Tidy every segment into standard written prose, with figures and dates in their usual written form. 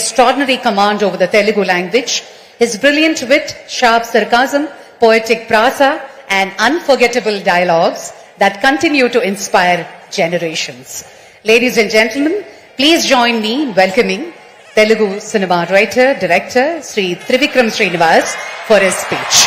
extraordinary command over the Telugu language, his brilliant wit, sharp sarcasm, poetic prasa, and unforgettable dialogues that continue to inspire generations. Ladies and gentlemen, please join me in welcoming Telugu cinema writer, director, Sri Trivikram Srinivas for his speech.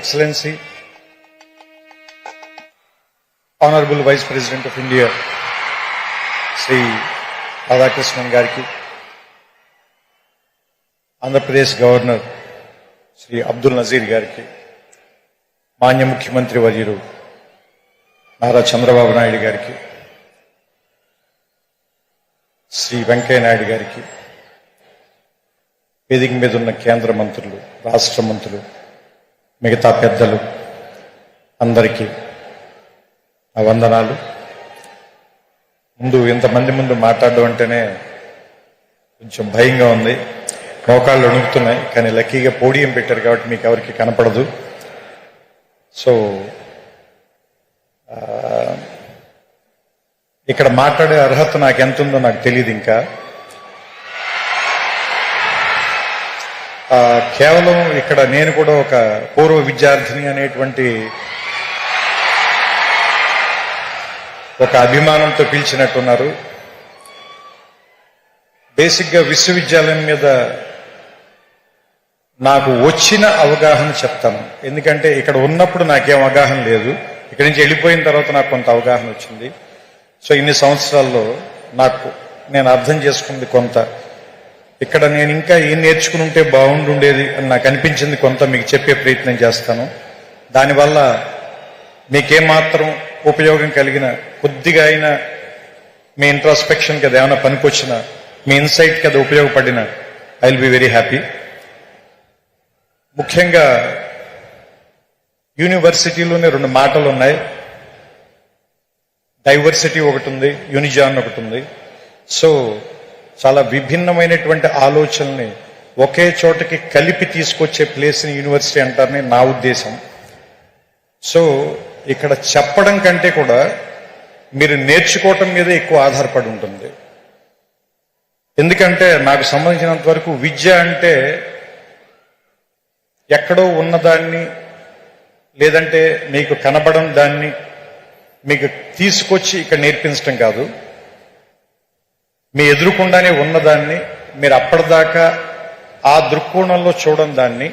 Excellency, Honorable Vice President of India, Sri Radhakrishnan Gariki, Andhra Pradesh Governor, Sri Abdul Nazir Gariki, Manya Mukhyamantri Varyalu, Nara Chandrababu Naidu Gariki, Sri Venkaiah Naidu Gariki, వేదిక మీద ఉన్న కేంద్ర మంత్రులు, రాష్ట్ర మంత్రులు, మిగతా పెద్దలు అందరికీ నా వందనాలు. ఇంతమంది ముందు మాట్లాడడం అంటేనే కొంచెం భయంగా ఉంది, మోకాళ్ళు వణుకుతున్నాయి. కానీ లక్కీగా పోడియం పెట్టారు కాబట్టి మీకు ఎవరికి కనపడదు. సో ఇక్కడ మాట్లాడే అర్హత నాకు ఎంత ఉందో నాకు తెలియదు. ఇంకా కేవలం ఇక్కడ నేను కూడా ఒక పూర్వ విద్యార్థిని అనేటువంటి ఒక అభిమానంతో పిలిచినట్టున్నారు. బేసిక్గా విశ్వవిద్యాలయం మీద నాకు వచ్చిన అవగాహన చెప్తాను. ఎందుకంటే ఇక్కడ ఉన్నప్పుడు నాకేం అవగాహన లేదు, ఇక్కడి నుంచి వెళ్ళిపోయిన తర్వాత నాకు కొంత అవగాహన వచ్చింది. సో ఇన్ని సంవత్సరాల్లో నేను అర్థం చేసుకుంది కొంత. ఇక్కడ నేను ఇంకా ఏం నేర్చుకుని ఉంటే బాగుండుండేది అని నాకు అనిపించింది కొంత మీకు చెప్పే ప్రయత్నం చేస్తాను. దానివల్ల మీకేమాత్రం ఉపయోగం కలిగిన, కొద్దిగా అయినా మీ ఇంట్రాస్పెక్షన్కి అది ఏమైనా పనికొచ్చినా, మీ ఇన్సైట్కి అది ఉపయోగపడిన, I will be very happy. ముఖ్యంగా యూనివర్సిటీలోనే 2 మాటలు ఉన్నాయి. డైవర్సిటీ ఒకటి ఉంది, యూనిజాన్ ఒకటి ఉంది. సో చాలా విభిన్నమైనటువంటి ఆలోచనల్ని ఒకే చోటకి కలిపి తీసుకొచ్చే ప్లేస్ని యూనివర్సిటీ అంటారని నా ఉద్దేశం. సో ఇక్కడ చెప్పడం కంటే కూడా మీరు నేర్చుకోవటం మీద ఎక్కువ ఆధారపడి ఉంటుంది. ఎందుకంటే నాకు సంబంధించినంత వరకు విద్య అంటే ఎక్కడో ఉన్నదాన్ని, లేదంటే మీకు కనబడం దాన్ని మీకు తీసుకొచ్చి ఇక్కడ నేర్పించడం కాదు. మీ ఎదురుకుండానే ఉన్నదాన్ని మీరు అప్పటిదాకా ఆ దృక్కోణంలో చూడడం, దాన్ని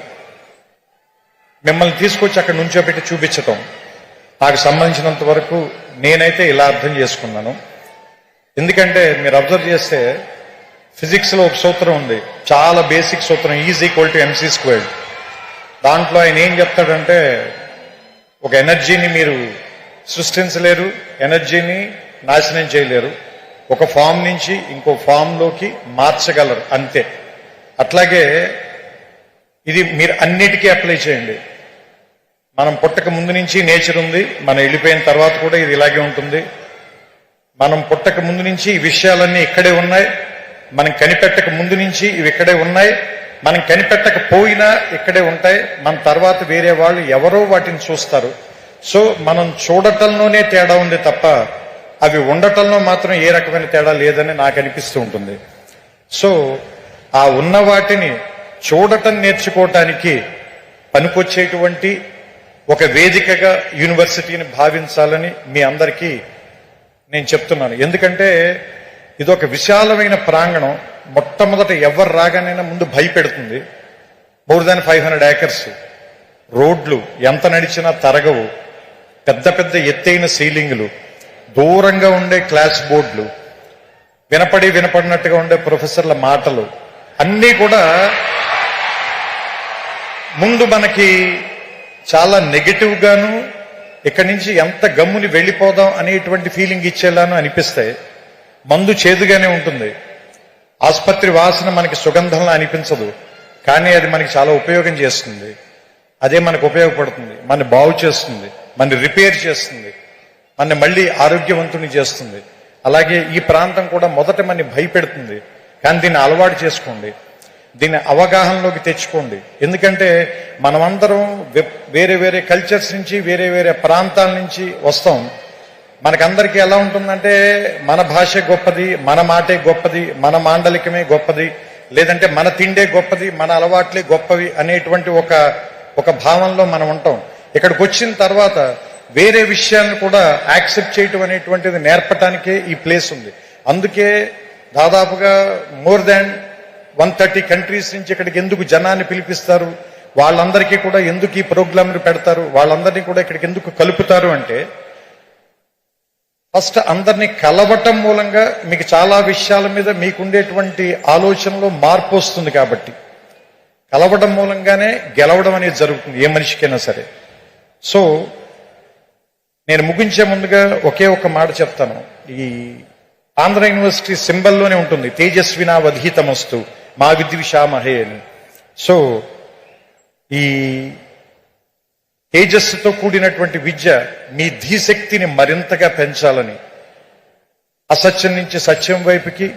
మిమ్మల్ని తీసుకొచ్చి అక్కడ నుంచోబెట్టి చూపించటం. నాకు సంబంధించినంత వరకు నేనైతే ఇలా అర్థం చేసుకున్నాను. ఎందుకంటే మీరు అబ్జర్వ్ చేస్తే ఫిజిక్స్లో ఒక సూత్రం ఉంది, చాలా బేసిక్ సూత్రం, E=mc². దాంట్లో ఆయన ఏం చెప్తాడంటే, ఒక ఎనర్జీని మీరు సృష్టించలేరు, ఎనర్జీని నాశనం చేయలేరు, ఒక ఫామ్ నుంచి ఇంకో ఫామ్లోకి మార్చగలరు అంతే. అట్లాగే ఇది మీరు అన్నిటికీ అప్లై చేయండి. మనం పుట్టక ముందు నుంచి నేచర్ ఉంది, మనం వెళ్ళిపోయిన తర్వాత కూడా ఇది ఇలాగే ఉంటుంది. మనం పుట్టక ముందు నుంచి ఈ విషయాలన్నీ ఇక్కడే ఉన్నాయి, మనం కనిపెట్టక ముందు నుంచి ఇవి ఇక్కడే ఉన్నాయి, మనం కనిపెట్టకపోయినా ఇక్కడే ఉంటాయి. మన తర్వాత వేరే వాళ్ళు ఎవరో వాటిని చూస్తారు. సో మనం చూడటంలోనే తేడా ఉంది తప్ప అవి ఉండటంలో మాత్రం ఏ రకమైన తేడా లేదని నాకు అనిపిస్తూ ఉంటుంది. సో ఆ ఉన్న వాటిని చూడటం నేర్చుకోవటానికి పనికొచ్చేటువంటి ఒక వేదికగా యూనివర్సిటీని భావించాలని మీ అందరికీ నేను చెప్తున్నాను. ఎందుకంటే ఇది ఒక విశాలమైన ప్రాంగణం. మొట్టమొదట ఎవరు రాగానైనా ముందు భయపెడుతుంది. మోర్ దాన్ 500 acres, రోడ్లు ఎంత నడిచినా తరగవు, పెద్ద పెద్ద ఎత్తైన సీలింగులు, దూరంగా ఉండే క్లాస్ బోర్డులు, వినపడినట్టుగా ఉండే ప్రొఫెసర్ల మాటలు అన్నీ కూడా ముందు మనకి చాలా నెగటివ్ గాను, ఇక్కడి నుంచి ఎంత గమ్ముని వెళ్ళిపోదాం అనేటువంటి ఫీలింగ్ ఇచ్చేలాను అనిపిస్తాయి. మందు చేదుగానే ఉంటుంది, ఆసుపత్రి వాసన మనకి సుగంధంలా అనిపించదు, కానీ అది మనకి చాలా ఉపయోగం చేస్తుంది. అదే మనకు ఉపయోగపడుతుంది, మన బాగు చేస్తుంది, మన రిపేర్ చేస్తుంది, మన మళ్ళీ ఆరోగ్యవంతుని చేస్తుంది. అలాగే ఈ ప్రాంతం కూడా మొదట మన భయపెడుతుంది, కానీ దీన్ని అలవాటు చేసుకోండి, దీన్ని అవగాహనలోకి తెచ్చుకోండి. ఎందుకంటే మనమందరం వేరే వేరే కల్చర్స్ నుంచి వేరే వేరే ప్రాంతాల నుంచి వస్తాం. మనకందరికీ ఎలా ఉంటుందంటే మన భాష గొప్పది, మన మాటే గొప్పది, మన మాండలికమే గొప్పది, లేదంటే మన తిండే గొప్పది, మన అలవాట్లే గొప్పవి అనేటువంటి ఒక భావంలో మనం ఉంటాం. ఇక్కడికి వచ్చిన తర్వాత వేరే విషయాలను కూడా యాక్సెప్ట్ చేయటం అనేటువంటిది నేర్పటానికే ఈ ప్లేస్ ఉంది. అందుకే దాదాపుగా మోర్ దాన్ 130 కంట్రీస్ నుంచి ఇక్కడికి ఎందుకు జనాన్ని పిలిపిస్తారు, వాళ్ళందరికీ కూడా ఎందుకు ఈ ప్రోగ్రాంలు పెడతారు, వాళ్ళందరినీ కూడా ఇక్కడికి ఎందుకు కలుపుతారు అంటే, ఫస్ట్ అందరినీ కలవటం మూలంగా మీకు చాలా విషయాల మీద మీకుండేటువంటి ఆలోచనలో మార్పు వస్తుంది. కాబట్టి కలవడం మూలంగానే గెలవడం అనేది జరుగుతుంది ఏ మనిషికైనా సరే. సో నేను ముగించే ముందుగా ఒకే ఒక మాట చెప్తాను. ఈ ఆంధ్ర యూనివర్సిటీ సింబల్లోనే ఉంటుంది తేజస్వినా వధీతమస్తు మా విద్విషామహే అని. సో ఈ తేజస్సుతో కూడినటువంటి విద్య మీ ధీశక్తిని మరింతగా పెంచాలని, అసత్యం నుంచి సత్యం వైపుకి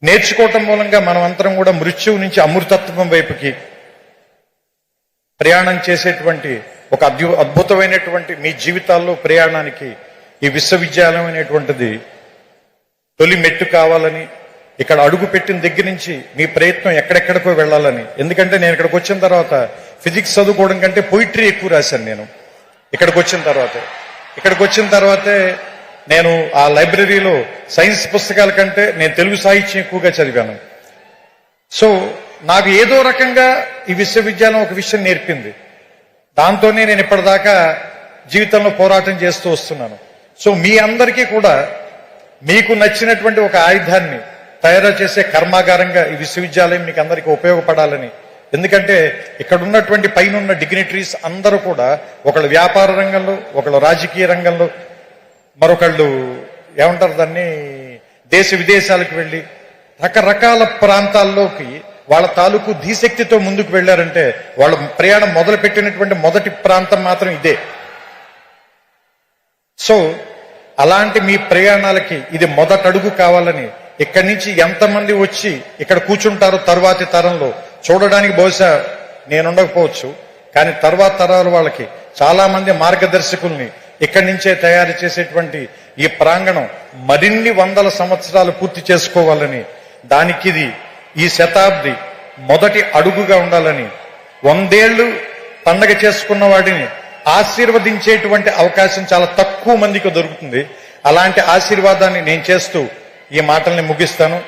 నేర్చుకోవటం మూలంగా మనం అందరం కూడా మృత్యువు నుంచి అమృతత్వం వైపుకి ప్రయాణం చేసేటువంటి ఒక అద్భుతమైనటువంటి మీ జీవితాల్లో ప్రయాణానికి ఈ విశ్వవిద్యాలయం అనేటువంటిది తొలి మెట్టు కావాలని, ఇక్కడ అడుగు పెట్టిన దగ్గర నుంచి మీ ప్రయత్నం ఎక్కడెక్కడికో వెళ్ళాలని. ఎందుకంటే నేను ఇక్కడికి వచ్చిన తర్వాత ఫిజిక్స్ చదువుకోవడం కంటే పొయిట్రీ ఎక్కువ రాశాను నేను. ఇక్కడికి వచ్చిన తర్వాతే నేను ఆ లైబ్రరీలో సైన్స్ పుస్తకాల కంటే నేను తెలుగు సాహిత్యం ఎక్కువగా చదివాను. సో నాకు ఏదో రకంగా ఈ విశ్వవిద్యాలయం ఒక విషయం నేర్పింది. దాంతోనే నేను ఇప్పటిదాకా జీవితంలో పోరాటం చేస్తూ వస్తున్నాను. సో మీ అందరికీ కూడా మీకు నచ్చినటువంటి ఒక ఆయుధాన్ని తయారు చేసే కర్మాగారంగా ఈ విశ్వవిద్యాలయం మీకు అందరికీ ఉపయోగపడాలని. ఎందుకంటే ఇక్కడ ఉన్నటువంటి పైన ఉన్న డిగ్నిటరీస్ అందరూ కూడా ఒకళ్ళు వ్యాపార రంగంలో, ఒకళ్ళు రాజకీయ రంగంలో, మరొకళ్ళు ఏమంటారు దాన్ని దేశ విదేశాలకు వెళ్ళి రకరకాల ప్రాంతాల్లోకి వాళ్ళ తాలూకు ధీశక్తితో ముందుకు వెళ్ళారంటే వాళ్ళ ప్రయాణం మొదలు పెట్టినటువంటి మొదటి ప్రాంతం మాత్రం ఇదే. సో అలాంటి మీ ప్రయాణాలకి ఇది మొదటి అడుగు కావాలని, ఇక్కడి నుంచి ఎంతమంది వచ్చి ఇక్కడ కూర్చుంటారో తరువాతి తరంలో చూడడానికి బహుశా నేనుండకపోవచ్చు, కానీ తర్వాత తరాల వాళ్ళకి చాలా మంది మార్గదర్శకుల్ని ఇక్కడి నుంచే తయారు చేసేటువంటి ఈ ప్రాంగణం మరిన్ని వందల సంవత్సరాలు పూర్తి చేసుకోవాలని, దానికి ఇది ఈ శతాబ్ది మొదటి అడుగుగా ఉండాలని, 100 ఏళ్లు పండగ చేసుకున్న వాడిని ఆశీర్వదించేటువంటి అవకాశం చాలా తక్కువ మందికి దొరుకుతుంది. అలాంటి ఆశీర్వాదాన్ని నేను చేస్తూ ఈ మాటల్ని ముగిస్తాను.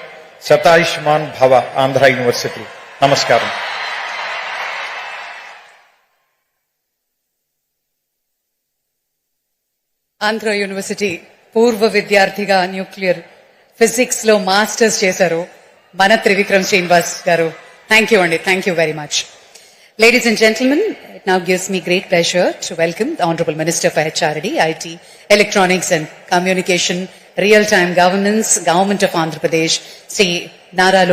శతాయుష్మాన్ భవ ఆంధ్ర యూనివర్సిటీ. నమస్కారం. ఆంధ్ర యూనివర్సిటీ పూర్వ విద్యార్థిగా న్యూక్లియర్ ఫిజిక్స్ లో మాస్టర్స్ చేశారు మన త్రివిక్రమ్ శ్రీనివాస్ గారు. థ్యాంక్ యూ అండి. Thank you very much. Ladies and gentlemen, it now gives me great pleasure to welcome the Honorable Minister for HRD, IT, Electronics and Communication, Real-Time Governance, Government of Andhra Pradesh, Sri Nara